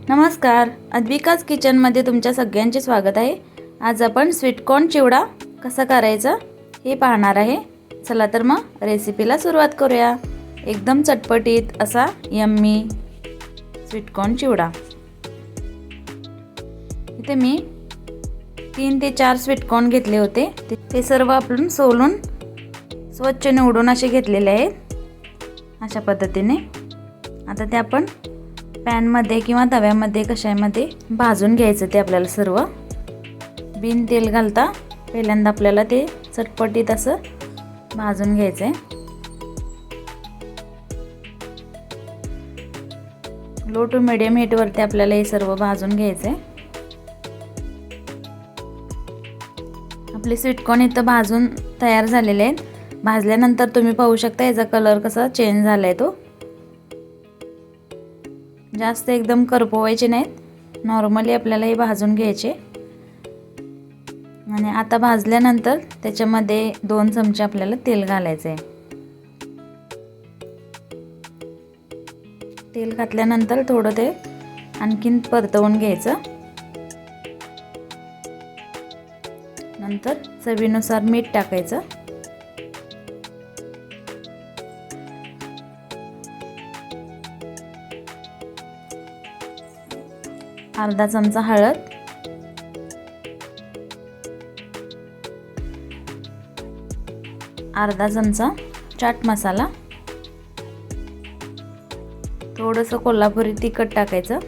नमस्कार, अद्विकाज किचनमध्ये तुमच्या सगळ्यांचे स्वागत आहे। आज आपण स्वीटकॉर्न चिवडा कसा करायचा हे पाहणार आहे। चला तर मग रेसिपीला सुरुवात करूया। एकदम चटपटीत असा यम्मी स्वीटकॉर्न चिवडा। इथे मी 3 ते 4 स्वीटकॉर्न घेतले होते। ते सर्व आपण सोलून स्वच्छ निवडून असे घेतलेले आहेत अशा पद्धतीने। आता ते आपण पॅन मध्ये किंवा तव्यामध्ये कशामध्ये भाजून घ्यायचं ते आपल्याला सर्व बिन तेल घालता पहिल्यांदा आपल्याला ते चटपटीत असं भाजून घ्यायचंय। लो टू मीडियम हीट वरती आपल्याला हे सर्व भाजून घ्यायचंय। आपले स्वीटकॉर्न इथं भाजून तयार झालेले आहेत। भाजल्यानंतर तुम्ही पाहू शकता याचा कलर कसा चेंज झालाय। तो जास्त एकदम करपवायचे नाहीत, नॉर्मली आपल्याला हे भाजून घ्यायचे। आणि आता भाजल्यानंतर त्याच्यामध्ये 2 चमचे आपल्याला तेल घालायचे। तेल घातल्यानंतर थोडं ते आणखीन परतवून घ्यायचं। नंतर चवीनुसार मीठ टाकायचं। अर्धा चमचा हळद, अर्धा चमचा चाट मसाला, थोडंसं कोल्हापुरी तिखट टाकायचं।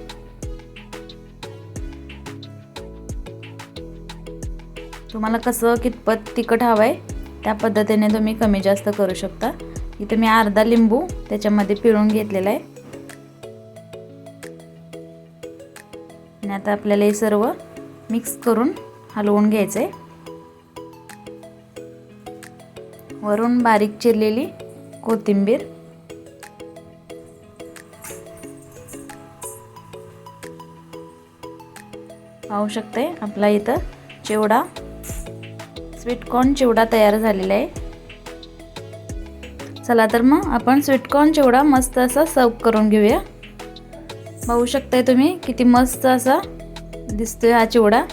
तुम्हाला कसं कितपत तिखट हवंय त्या पद्धतीने तुम्ही कमी जास्त करू शकता। इथे मी अर्धा लिंबू त्याच्यामध्ये पिळून घेतलेला आहे। आणि आता आपल्याला हे सर्व मिक्स करून हलवून घ्यायचंय। वरून बारीक चिरलेली कोथिंबीर, पाहू शकते आपला इथं चिवडा स्वीटकॉर्न चिवडा तयार झालेला आहे। चला तर मग आपण स्वीटकॉर्न चिवडा मस्त असा सर्व करून घेऊया। पाहू शकताय तुम्ही किती मस्त असा दिसतोय हा चिवडा।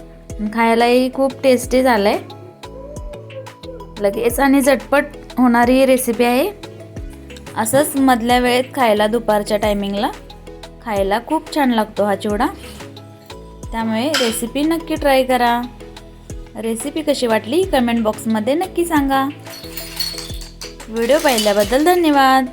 खायलाही खूप टेस्टी झालाय। लगेच आणि झटपट होणारी रेसिपी आहे। असंच मधल्या वेळेत खायला दुपारच्या टायमिंगला खायला खूप छान लागतो हा चिवडा। त्यामुळे रेसिपी नक्की ट्राय करा। रेसिपी कशी वाटली कमेंट बॉक्समध्ये नक्की सांगा। व्हिडिओ पाहिल्याबद्दल धन्यवाद।